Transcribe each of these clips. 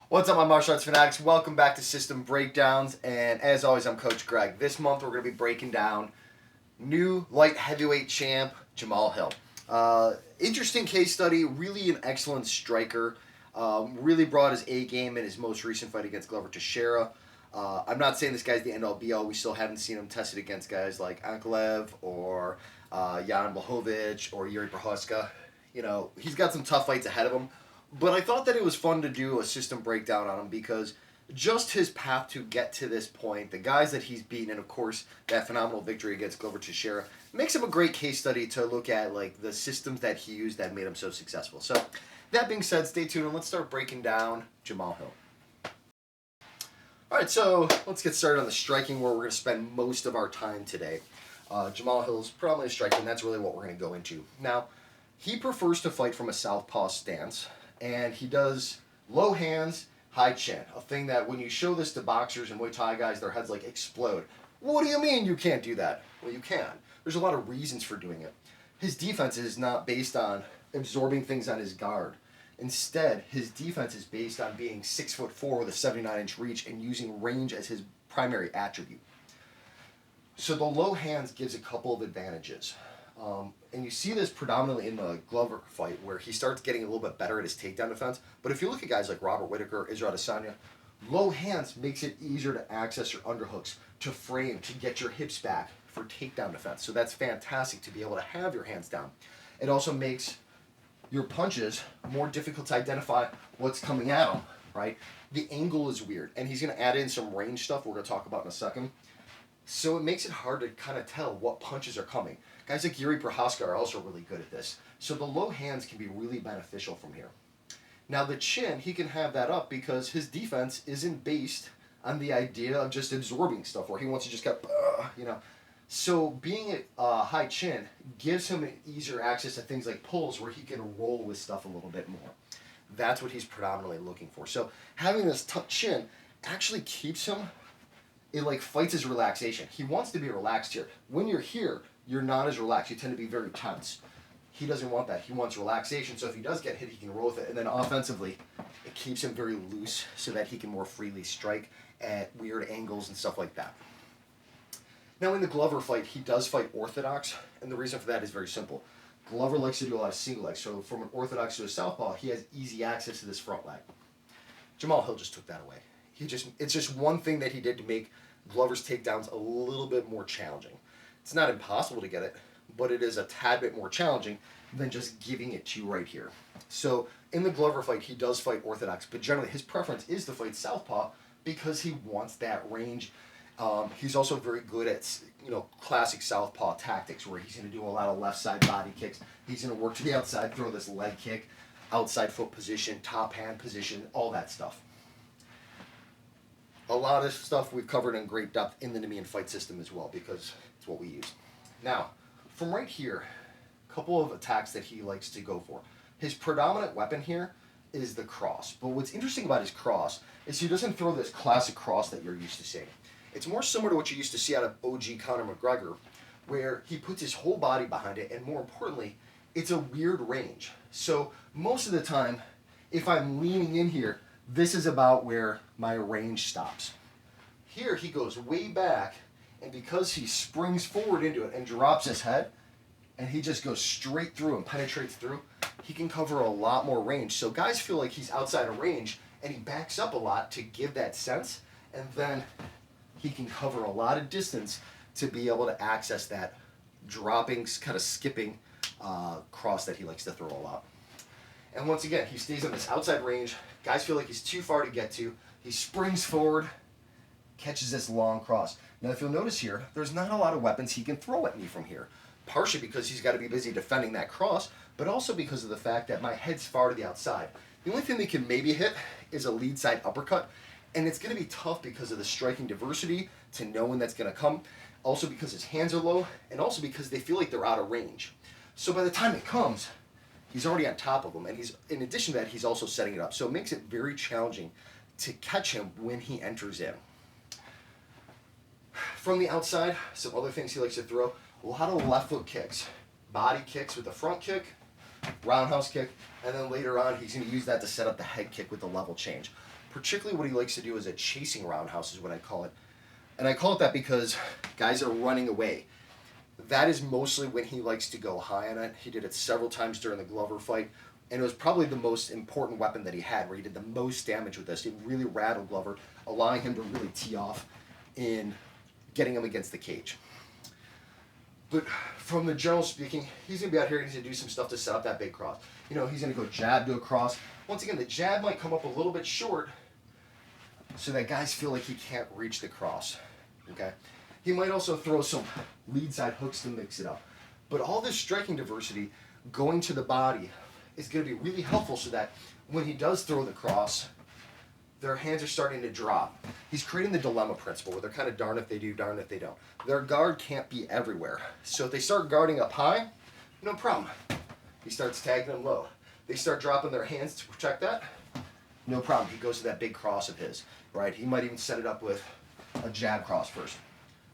What's up, my martial arts fanatics? Welcome back to System Breakdowns, and as always, I'm Coach Greg. This month, we're going to be breaking down new light heavyweight champ, Jamahal. Interesting case study, really an excellent striker. Really brought his A game in his most recent fight against Glover Teixeira. I'm not saying this guy's the end-all be-all. We still haven't seen him tested against guys like Ankalev or Jan Blachowicz or Yuri Prochazka. You know, he's got some tough fights ahead of him. But I thought that it was fun to do a system breakdown on him because just his path to get to this point, the guys that he's beaten, and of course that phenomenal victory against Glover Teixeira, makes him a great case study to look at, like the systems that he used that made him so successful. So that being said, stay tuned and let's start breaking down Jamahal. Alright, so let's get started on the striking, where we're going to spend most of our time today. Jamahal predominantly striking, that's really what we're going to go into. Now, he prefers to fight from a southpaw stance. And he does low hands, high chin. A thing that when you show this to boxers and Muay Thai guys, their heads like explode. What do you mean you can't do that? Well, you can. There's a lot of reasons for doing it. His defense is not based on absorbing things on his guard. Instead, his defense is based on being 6'4" with a 79-inch reach and using range as his primary attribute. So the low hands gives a couple of advantages. And you see this predominantly in the Glover fight, where he starts getting a little bit better at his takedown defense. But if you look at guys like Robert Whitaker, Israel Adesanya, low hands makes it easier to access your underhooks, to frame, to get your hips back for takedown defense. So that's fantastic to be able to have your hands down. It also makes your punches more difficult to identify what's coming at them, right? The angle is weird, and he's going to add in some range stuff we're going to talk about in a second. So it makes it hard to kind of tell what punches are coming. Guys like Yuri Prochazka are also really good at this. So the low hands can be really beneficial from here. Now the chin, he can have that up because his defense isn't based on the idea of just absorbing stuff, where he wants to just get, you know. So being at high chin gives him an easier access to things like pulls, where he can roll with stuff a little bit more. That's what he's predominantly looking for. So having this tucked chin actually keeps him, it like fights his relaxation. He wants to be relaxed here. When you're here, you're not as relaxed. You tend to be very tense. He doesn't want that. He wants relaxation. So if he does get hit, he can roll with it. And then offensively, it keeps him very loose so that he can more freely strike at weird angles and stuff like that. Now in the Glover fight, he does fight orthodox. And the reason for that is very simple. Glover likes to do a lot of single legs. So from an orthodox to a southpaw, he has easy access to this front leg. Jamahal just took that away. It's just one thing that he did to make Glover's takedowns a little bit more challenging. It's not impossible to get it, but it is a tad bit more challenging than just giving it to you right here. So in the Glover fight, he does fight orthodox, but generally his preference is to fight southpaw because he wants that range. He's also very good at, you know, classic southpaw tactics, where he's going to do a lot of left side body kicks. He's going to work to the outside, throw this leg kick, outside foot position, top hand position, all that stuff. A lot of stuff we've covered in great depth in the Nemean fight system as well, because it's what we use. Now, from right here, a couple of attacks that he likes to go for. His predominant weapon here is the cross. But what's interesting about his cross is he doesn't throw this classic cross that you're used to seeing. It's more similar to what you used to see out of OG Conor McGregor, where he puts his whole body behind it, and more importantly, it's a weird range. So most of the time, if I'm leaning in here, this is about where my range stops. Here he goes way back, and because he springs forward into it and drops his head, and he just goes straight through and penetrates through, he can cover a lot more range. So guys feel like he's outside of range, and he backs up a lot to give that sense, and then he can cover a lot of distance to be able to access that dropping, kind of skipping cross that he likes to throw a lot. And once again, he stays in this outside range. Guys feel like he's too far to get to. He springs forward, catches this long cross. Now, if you'll notice here, there's not a lot of weapons he can throw at me from here. Partially because he's got to be busy defending that cross, but also because of the fact that my head's far to the outside. The only thing they can maybe hit is a lead side uppercut, and it's going to be tough because of the striking diversity to know when that's going to come. Also because his hands are low, and also because they feel like they're out of range. So by the time it comes, he's already on top of him, and in addition to that, he's also setting it up. So it makes it very challenging to catch him when he enters in. From the outside, some other things he likes to throw, a lot of left foot kicks. Body kicks with the front kick, roundhouse kick, and then later on he's going to use that to set up the head kick with the level change. particularly what he likes to do is a chasing roundhouse is what I call it. And I call it that because guys are running away. That is mostly when he likes to go high on it. He did it several times during the Glover fight, and it was probably the most important weapon that he had, where he did the most damage with this. It really rattled Glover, allowing him to really tee off in getting him against the cage. But from the general speaking, he's going to be out here and he's going to do some stuff to set up that big cross. You know, he's going to go jab to a cross. Once again, the jab might come up a little bit short so that guys feel like he can't reach the cross. Okay? He might also throw some lead side hooks to mix it up. But all this striking diversity going to the body is going to be really helpful so that when he does throw the cross, their hands are starting to drop. He's creating the dilemma principle where they're kind of darn if they do, darn if they don't. Their guard can't be everywhere. So if they start guarding up high, no problem. He starts tagging them low. They start dropping their hands to protect that, no problem. He goes to that big cross of his, right? He might even set it up with a jab cross first.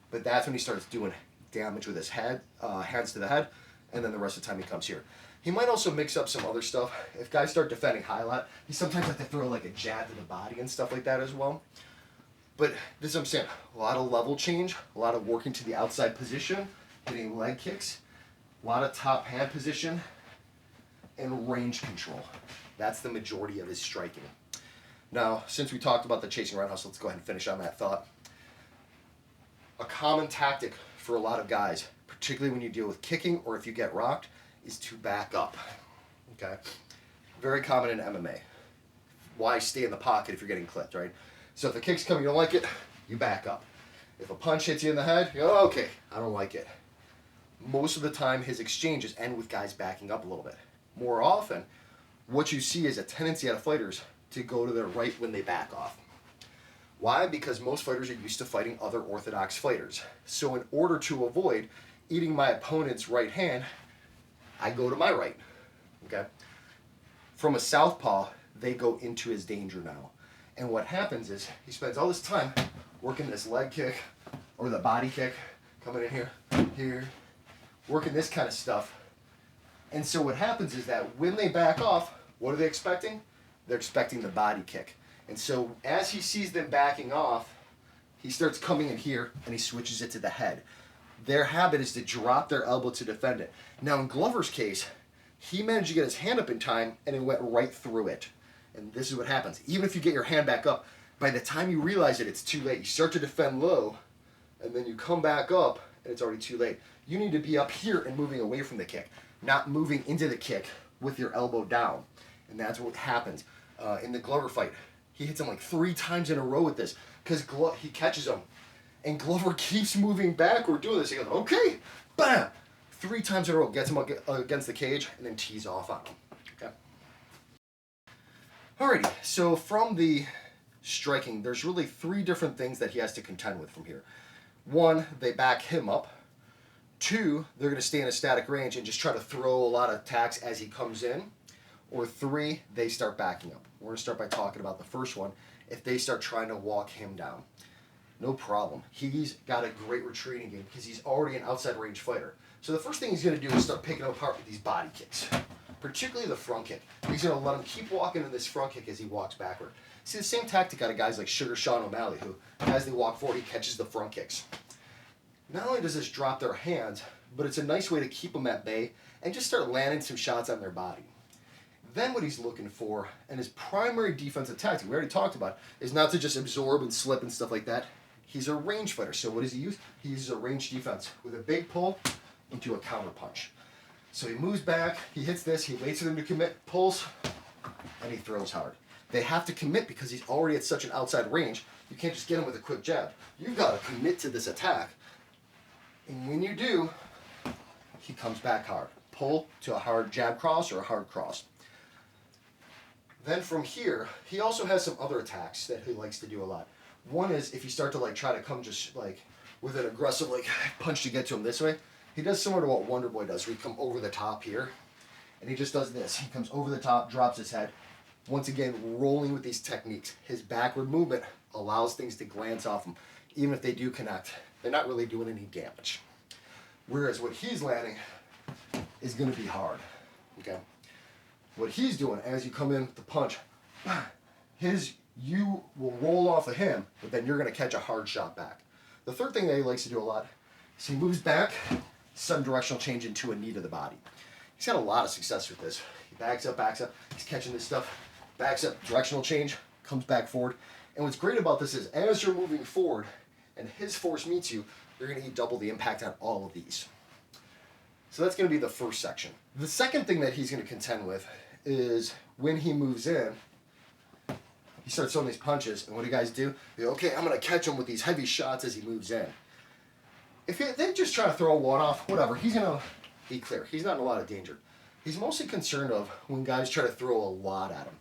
But that's when he starts doing damage with his head, hands to the head, and then the rest of the time he comes here. He might also mix up some other stuff. If guys start defending high a lot, he sometimes like to throw like a jab to the body and stuff like that as well. But this is what I'm saying, a lot of level change, a lot of working to the outside position, hitting leg kicks, a lot of top hand position, and range control. That's the majority of his striking. Now, since we talked about the chasing roundhouse, let's go ahead and finish on that thought. A common tactic for a lot of guys, particularly when you deal with kicking or if you get rocked, is to back up. Okay? Very common in MMA. Why stay in the pocket if you're getting clipped, right? So if the kick's coming, you don't like it, you back up. If a punch hits you in the head, you go, okay, I don't like it. Most of the time, his exchanges end with guys backing up a little bit. More often, what you see is a tendency out of fighters to go to their right when they back off. Why? Because most fighters are used to fighting other orthodox fighters. So in order to avoid eating my opponent's right hand, I go to my right. Okay? From a southpaw, they go into his danger now. And what happens is he spends all this time working this leg kick or the body kick, coming in here, working this kind of stuff. And so what happens is that when they back off, what are they expecting? They're expecting the body kick. And so as he sees them backing off, he starts coming in here and he switches it to the head. Their habit is to drop their elbow to defend it. Now in Glover's case, he managed to get his hand up in time and it went right through it. And this is what happens. Even if you get your hand back up, by the time you realize it, it's too late. You start to defend low and then you come back up and it's already too late. You need to be up here and moving away from the kick, not moving into the kick with your elbow down. And that's what happens in the Glover fight. He hits him like 3 times in a row with this because he catches him. And Glover keeps moving backward doing this. He goes, okay, bam! 3 times in a row, gets him against the cage, and then tees off on him. Okay. Alrighty, so from the striking, there's really 3 different things that he has to contend with from here. 1, they back him up. 2, they're going to stay in a static range and just try to throw a lot of attacks as he comes in. Or 3, they start backing up. We're going to start by talking about the first one. If they start trying to walk him down, no problem. He's got a great retreating game because he's already an outside range fighter. So the first thing he's going to do is start picking him apart with these body kicks, particularly the front kick. He's going to let him keep walking in this front kick as he walks backward. See the same tactic out of guys like Sugar Sean O'Malley, who, as they walk forward, he catches the front kicks. Not only does this drop their hands, but it's a nice way to keep them at bay and just start landing some shots on their body. Then what he's looking for, and his primary defensive tactic, we already talked about, is not to just absorb and slip and stuff like that. He's a range fighter. So what does he use? He uses a range defense with a big pull into a counter punch. So he moves back, he hits this, he waits for them to commit, pulls, and he throws hard. They have to commit because he's already at such an outside range. You can't just get him with a quick jab. You've got to commit to this attack. And when you do, he comes back hard. Pull to a hard jab cross or a hard cross. Then from here, he also has some other attacks that he likes to do a lot. One is if you start to try to come just with an aggressive punch to get to him this way, he does similar to what Wonder Boy does, where he come over the top here, and he just does this. He comes over the top, drops his head. Once again, rolling with these techniques. His backward movement allows things to glance off him. Even if they do connect, they're not really doing any damage. Whereas what he's landing is going to be hard. Okay. What he's doing as you come in with the punch, his you will roll off of him, but then you're going to catch a hard shot back. The third thing that he likes to do a lot is he moves back, sudden directional change into a knee to the body. He's had a lot of success with this. He backs up, he's catching this stuff, backs up, directional change, comes back forward. And what's great about this is as you're moving forward and his force meets you, you're going to get double the impact on all of these. So that's going to be the first section. The second thing that he's going to contend with is when he moves in, he starts throwing these punches, and what do guys do? They go, okay, I'm going to catch him with these heavy shots as he moves in. If they just try to throw one off, whatever, he's going to be clear. He's not in a lot of danger. He's mostly concerned of when guys try to throw a lot at him.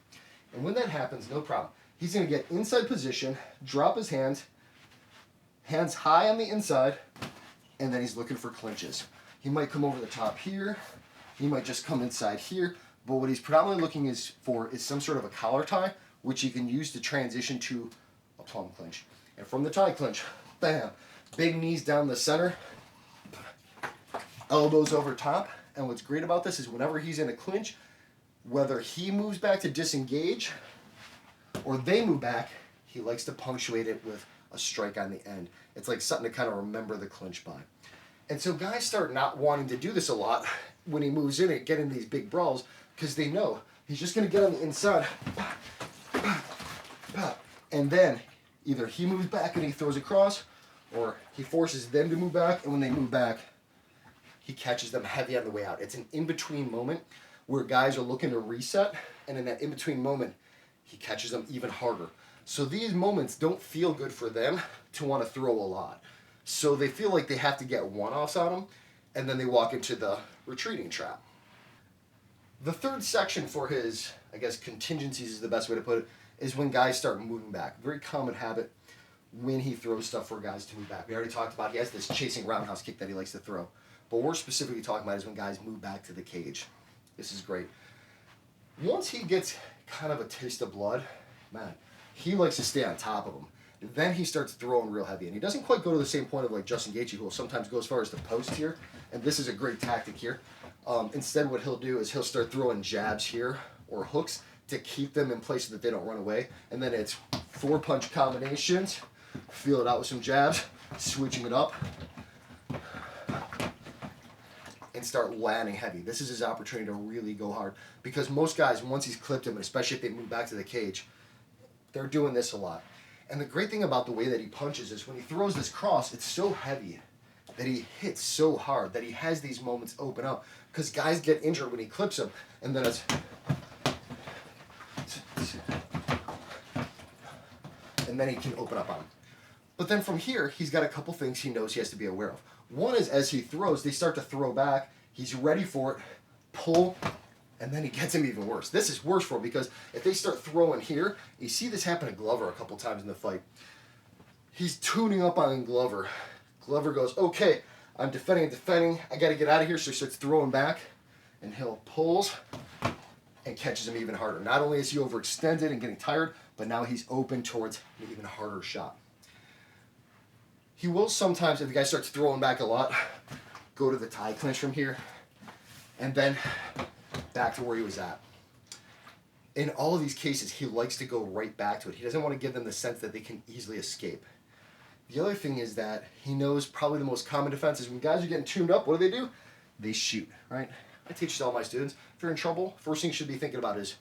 And when that happens, no problem. He's going to get inside position, drop his hands high on the inside, and then he's looking for clinches. He might come over the top here. He might just come inside here. But what he's predominantly looking for is some sort of a collar tie, which he can use to transition to a plum clinch. And from the tie clinch, bam, big knees down the center, elbows over top. And what's great about this is whenever he's in a clinch, whether he moves back to disengage or they move back, he likes to punctuate it with a strike on the end. It's like something to kind of remember the clinch by. And so guys start not wanting to do this a lot when he moves in and get into these big brawls because they know he's just going to get on the inside. And then either he moves back and he throws across, or he forces them to move back, and when they move back, he catches them heavy on the way out. It's an in-between moment where guys are looking to reset, and in that in-between moment, he catches them even harder. So these moments don't feel good for them to want to throw a lot. So they feel like they have to get one-offs on them, and then they walk into the retreating trap. The third section for his, I guess, contingencies is the best way to put it, is when guys start moving back. Very common habit when he throws stuff for guys to move back. We already talked about he has this chasing roundhouse kick that he likes to throw. But what we're specifically talking about is when guys move back to the cage. This is great. Once he gets kind of a taste of blood, man, he likes to stay on top of him. Then he starts throwing real heavy. And he doesn't quite go to the same point of like Justin Gaethje, who will sometimes go as far as the post here. And this is a great tactic here. Instead, what he'll do is he'll start throwing jabs here or hooks to keep them in place so that they don't run away. And then it's 4-punch combinations. Feel it out with some jabs, switching it up, and start landing heavy. This is his opportunity to really go hard. Because most guys, once he's clipped them, and especially if they move back to the cage, they're doing this a lot. And the great thing about the way that he punches is when he throws this cross, it's so heavy that he hits so hard that he has these moments open up. Because guys get injured when he clips them, and then it's... and then he can open up on him. But then from here, he's got a couple things he knows he has to be aware of. One is as he throws, they start to throw back. He's ready for it, pull, and then he gets him even worse. This is worse for him because if they start throwing here, you see this happen to Glover a couple times in the fight. He's tuning up on Glover. Glover goes, okay, I'm defending. I got to get out of here. So he starts throwing back, and Hill pulls and catches him even harder. Not only is he overextended and getting tired, but now he's open towards an even harder shot. He will sometimes, if the guy starts throwing back a lot, go to the tie clinch from here, and then back to where he was at. In all of these cases, he likes to go right back to it. He doesn't want to give them the sense that they can easily escape. The other thing is that he knows probably the most common defense is when guys are getting tuned up, what do? They shoot, right? I teach this to all my students. If you're in trouble, first thing you should be thinking about is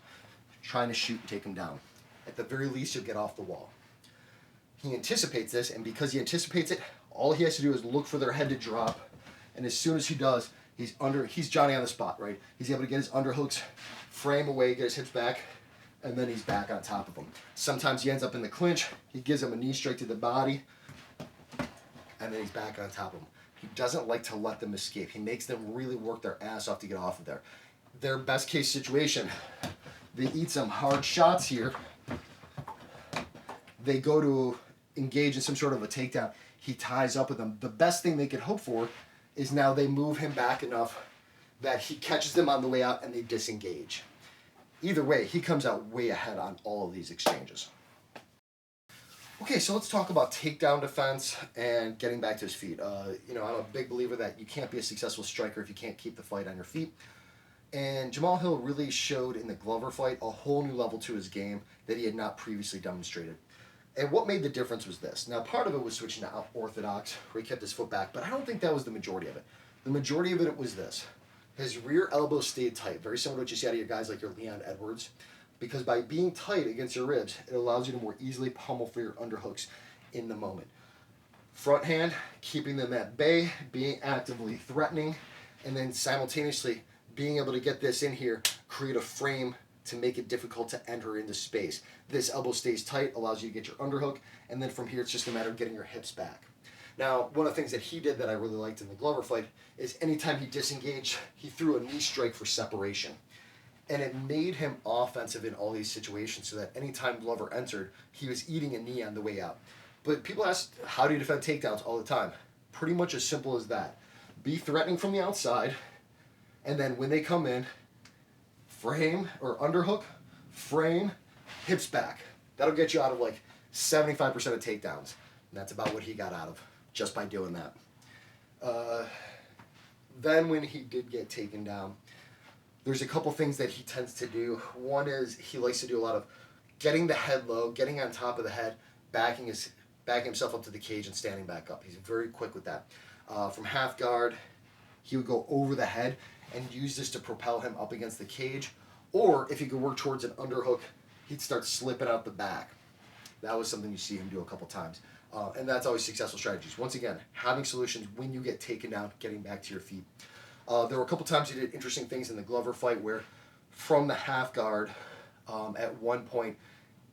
trying to shoot and take them down. At the very least, you'll get off the wall. He anticipates this, and because he anticipates it, all he has to do is look for their head to drop, and as soon as he does, he's Johnny on the spot, right? He's able to get his underhooks, frame away, get his hips back, and then he's back on top of them. Sometimes he ends up in the clinch, he gives him a knee straight to the body, and then he's back on top of them. He doesn't like to let them escape. He makes them really work their ass off to get off of there. Their best case situation, they eat some hard shots here, they go to engage in some sort of a takedown, he ties up with them. The best thing they could hope for is now they move him back enough that he catches them on the way out and they disengage. Either way, he comes out way ahead on all of these exchanges. Okay, so let's talk about takedown defense and getting back to his feet. I'm a big believer that you can't be a successful striker if you can't keep the fight on your feet. And Jamahal Hill really showed in the Glover fight a whole new level to his game that he had not previously demonstrated. And what made the difference was this. Now, part of it was switching to orthodox, where he kept his foot back, but I don't think that was the majority of it. The majority of it was this. His rear elbow stayed tight, very similar to what you see out of your guys like your Leon Edwards, because by being tight against your ribs, it allows you to more easily pummel for your underhooks in the moment. Front hand, keeping them at bay, being actively threatening, and then simultaneously being able to get this in here, create a frame to make it difficult to enter into space. This elbow stays tight, allows you to get your underhook, and then from here it's just a matter of getting your hips back. Now, one of the things that he did that I really liked in the Glover fight is anytime he disengaged, he threw a knee strike for separation. And it made him offensive in all these situations so that anytime Glover entered, he was eating a knee on the way out. But people ask, how do you defend takedowns all the time? Pretty much as simple as that. Be threatening from the outside, and then when they come in, frame or underhook, frame, hips back. That'll get you out of like 75% of takedowns. And that's about what he got out of just by doing that. Then when he did get taken down, there's a couple things that he tends to do. One is he likes to do a lot of getting the head low, getting on top of the head, backing himself up to the cage and standing back up. He's very quick with that. From half guard, he would go over the head and use this to propel him up against the cage. Or if he could work towards an underhook, he'd start slipping out the back. That was something you see him do a couple times. And that's always successful strategies. Once again, having solutions when you get taken down, getting back to your feet. There were a couple times he did interesting things in the Glover fight where from the half guard, at one point,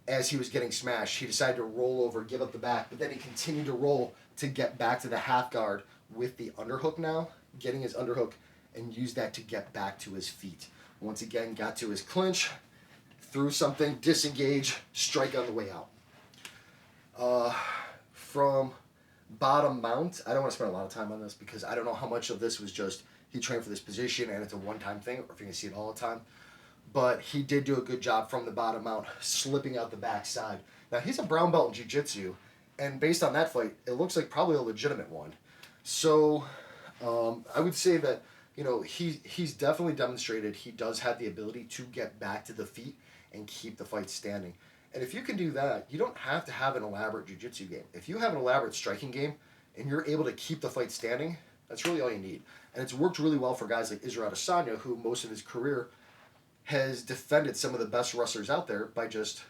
as he was getting smashed, he decided to roll over, give up the back, but then he continued to roll to get back to the half guard with the underhook now, getting his underhook and use that to get back to his feet. Once again, got to his clinch, threw something, disengage, strike on the way out. From bottom mount, I don't want to spend a lot of time on this because I don't know how much of this was just he trained for this position and it's a one-time thing, or if you're going to see it all the time. But he did do a good job from the bottom mount, slipping out the backside. Now, he's a brown belt in jiu-jitsu, and based on that fight, it looks like probably a legitimate one. So I would say that, you know, he's definitely demonstrated he does have the ability to get back to the feet and keep the fight standing. And if you can do that, you don't have to have an elaborate jiu-jitsu game. If you have an elaborate striking game and you're able to keep the fight standing, that's really all you need. And it's worked really well for guys like Israel Adesanya, who most of his career has defended some of the best wrestlers out there by just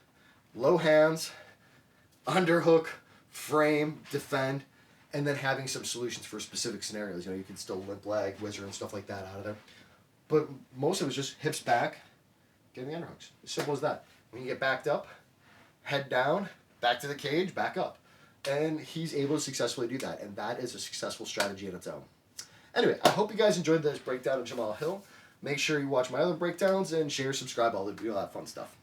low hands, underhook, frame, defend, and then having some solutions for specific scenarios. You know, you can still limp leg, wizard, and stuff like that out of there. But most of it was just hips back, getting the underhooks. As simple as that. When you get backed up, head down, back to the cage, back up. And he's able to successfully do that. And that is a successful strategy in its own. Anyway, I hope you guys enjoyed this breakdown of Jamahal Hill. Make sure you watch my other breakdowns and share, subscribe, all that fun stuff.